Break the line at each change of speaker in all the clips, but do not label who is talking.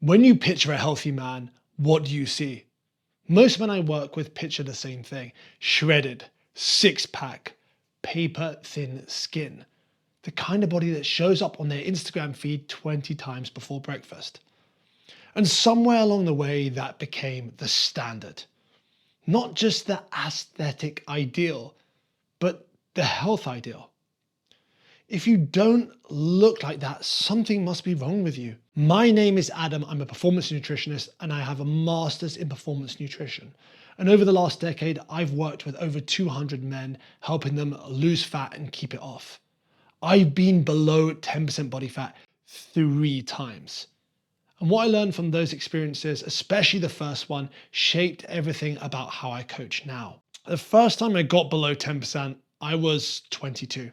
When you picture a healthy man, what do you see? Most men I work with picture the same thing: shredded, six pack, paper thin skin. The kind of body that shows up on their Instagram feed 20 times before breakfast. And somewhere along the way, that became the standard. Not just the aesthetic ideal, but the health ideal. If you don't look like that, something must be wrong with you. My name is Adam. I'm a performance nutritionist and I have a master's in performance nutrition. And over the last decade, I've worked with over 200 men, helping them lose fat and keep it off. I've been below 10% body fat 3 times. And what I learned from those experiences, especially the first one, shaped everything about how I coach now. The first time I got below 10%, I was 22.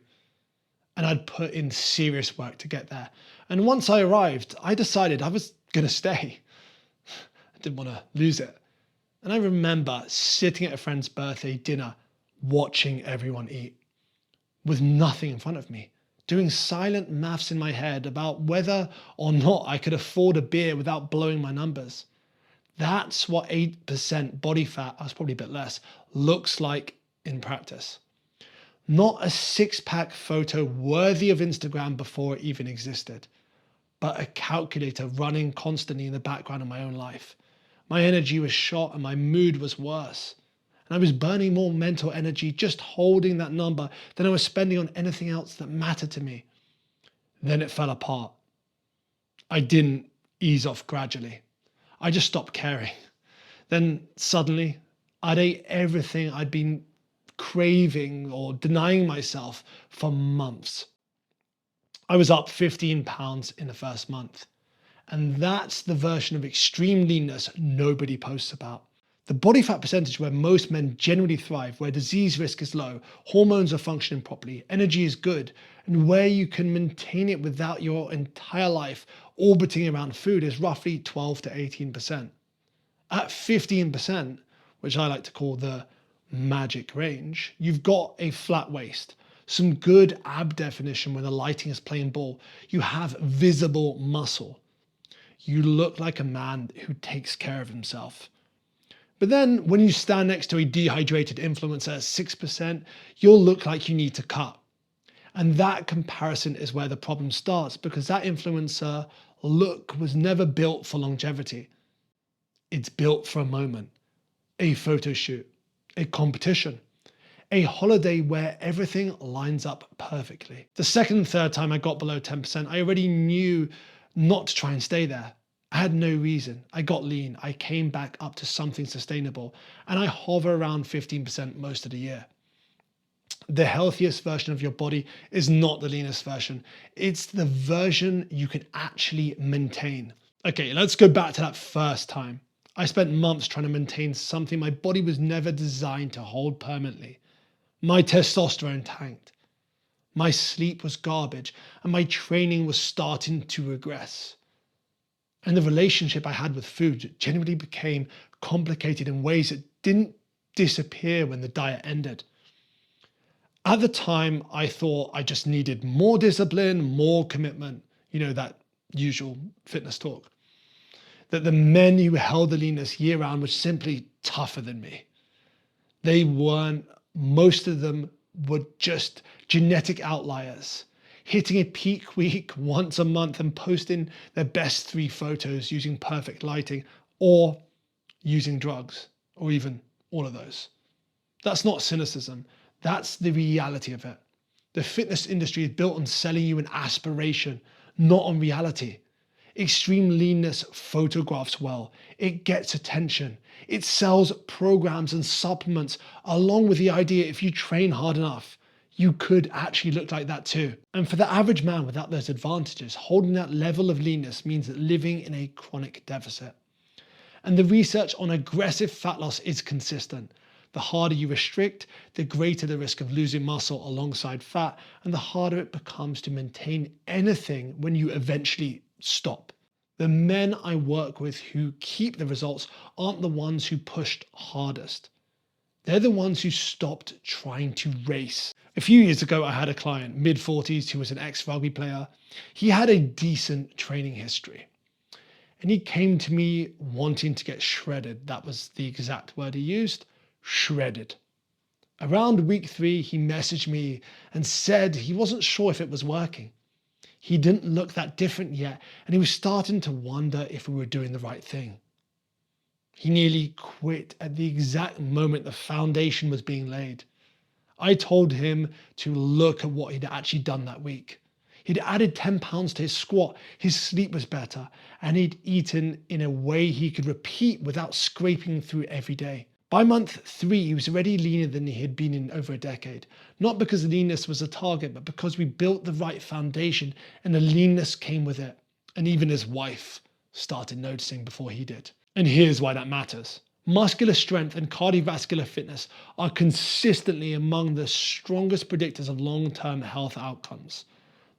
And I'd put in serious work to get there. And once I arrived, I decided I was gonna stay. I didn't wanna lose it. And I remember sitting at a friend's birthday dinner, watching everyone eat, with nothing in front of me, doing silent maths in my head about whether or not I could afford a beer without blowing my numbers. That's what 8% body fat, I was probably a bit less, looks like in practice. Not a six-pack photo worthy of Instagram before it even existed, but a calculator running constantly in the background of my own life. My energy was shot and my mood was worse. And I was burning more mental energy just holding that number than I was spending on anything else that mattered to me. Then it fell apart. I didn't ease off gradually. I just stopped caring. Then suddenly, I'd ate everything I'd been craving or denying myself for months. I was up 15 pounds in the first month. And that's the version of extreme leanness nobody posts about. The body fat percentage where most men generally thrive, where disease risk is low, hormones are functioning properly, energy is good, and where you can maintain it without your entire life orbiting around food is roughly 12 to 18%. At 15%, which I like to call the magic range, you've got a flat waist, some good ab definition when the lighting is playing ball, you have visible muscle. You look like a man who takes care of himself. But then when you stand next to a dehydrated influencer at 6%, you'll look like you need to cut. And that comparison is where the problem starts, because that influencer look was never built for longevity. It's built for a moment, a photo shoot, a competition, a holiday where everything lines up perfectly. The second and third time I got below 10%, I already knew not to try and stay there. I had no reason. I got lean. I came back up to something sustainable, and I hover around 15% most of the year. The healthiest version of your body is not the leanest version. It's the version you can actually maintain. Okay, let's go back to that first time. I spent months trying to maintain something my body was never designed to hold permanently. My testosterone tanked. My sleep was garbage, and my training was starting to regress. And the relationship I had with food generally became complicated in ways that didn't disappear when the diet ended. At the time, I thought I just needed more discipline, more commitment, that usual fitness talk. That the men who held the leanness year round were simply tougher than me. They weren't. Most of them were just genetic outliers, hitting a peak week once a month and posting their best 3 photos using perfect lighting or using drugs, or even all of those. That's not cynicism. That's the reality of it. The fitness industry is built on selling you an aspiration, not on reality. Extreme leanness photographs well. It gets attention. It sells programs and supplements, along with the idea if you train hard enough, you could actually look like that too. And for the average man without those advantages, holding that level of leanness means that living in a chronic deficit. And the research on aggressive fat loss is consistent. The harder you restrict, the greater the risk of losing muscle alongside fat, and the harder it becomes to maintain anything when you eventually stop. The men I work with who keep the results aren't the ones who pushed hardest. They're the ones who stopped trying to race. A few years ago, I had a client, mid-40s, who was an ex-rugby player. He had a decent training history. And he came to me wanting to get shredded. That was the exact word he used, shredded. Around week 3, he messaged me and said he wasn't sure if it was working. He didn't look that different yet, and he was starting to wonder if we were doing the right thing. He nearly quit at the exact moment the foundation was being laid. I told him to look at what he'd actually done that week. He'd added 10 pounds to his squat, his sleep was better, and he'd eaten in a way he could repeat without scraping through every day. By month 3, he was already leaner than he had been in over a decade. Not because leanness was a target, but because we built the right foundation and the leanness came with it. And even his wife started noticing before he did. And here's why that matters. Muscular strength and cardiovascular fitness are consistently among the strongest predictors of long-term health outcomes.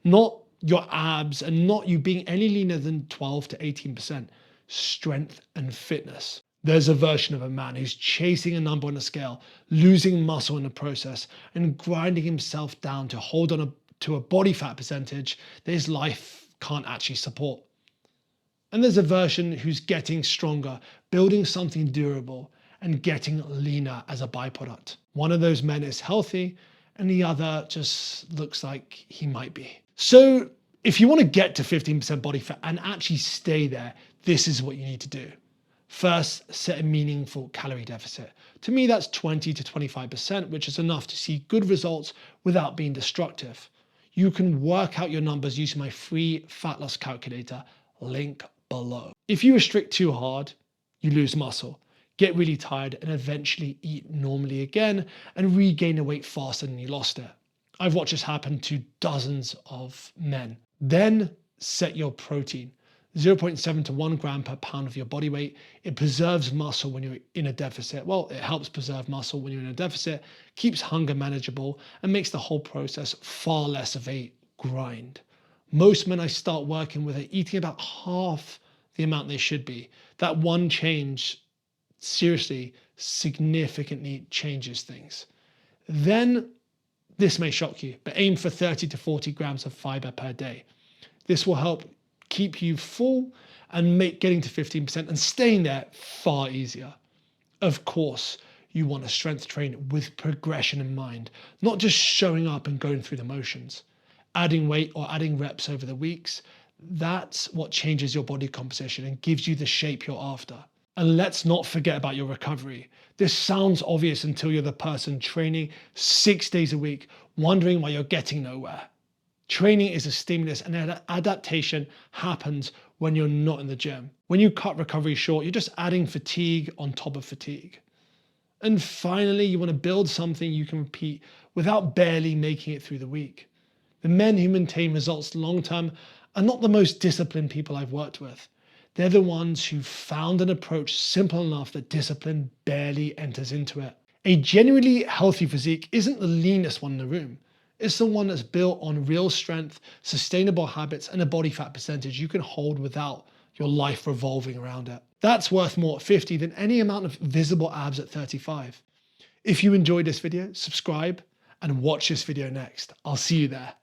Not your abs and not you being any leaner than 12 to 18%. Strength and fitness. There's a version of a man who's chasing a number on a scale, losing muscle in the process, and grinding himself down to hold on to a body fat percentage that his life can't actually support. And there's a version who's getting stronger, building something durable, and getting leaner as a byproduct. One of those men is healthy, and the other just looks like he might be. So if you want to get to 15% body fat and actually stay there, this is what you need to do. First, set a meaningful calorie deficit. To me, that's 20 to 25%, which is enough to see good results without being destructive. You can work out your numbers using my free fat loss calculator, link below. If you restrict too hard, you lose muscle, get really tired, and eventually eat normally again and regain the weight faster than you lost it. I've watched this happen to dozens of men. Then set your protein. 0.7 to 1 gram per pound of your body weight. It preserves muscle when you're in a deficit. Well, it helps preserve muscle when you're in a deficit, keeps hunger manageable, and makes the whole process far less of a grind. Most men I start working with are eating about half the amount they should be. That one change, seriously, significantly changes things. Then, this may shock you, but aim for 30 to 40 grams of fiber per day. This will help keep you full and make getting to 15% and staying there far easier. Of course, you want to strength train with progression in mind, not just showing up and going through the motions. Adding weight or adding reps over the weeks, that's what changes your body composition and gives you the shape you're after. And let's not forget about your recovery. This sounds obvious until you're the person training 6 days a week, wondering why you're getting nowhere. Training is a stimulus and adaptation happens when you're not in the gym. When you cut recovery short, you're just adding fatigue on top of fatigue. And finally, you want to build something you can repeat without barely making it through the week. The men who maintain results long-term are not the most disciplined people I've worked with. They're the ones who found an approach simple enough that discipline barely enters into it. A genuinely healthy physique isn't the leanest one in the room. It's the one that's built on real strength, sustainable habits, and a body fat percentage you can hold without your life revolving around it. That's worth more at 50 than any amount of visible abs at 35. If you enjoyed this video, subscribe and watch this video next. I'll see you there.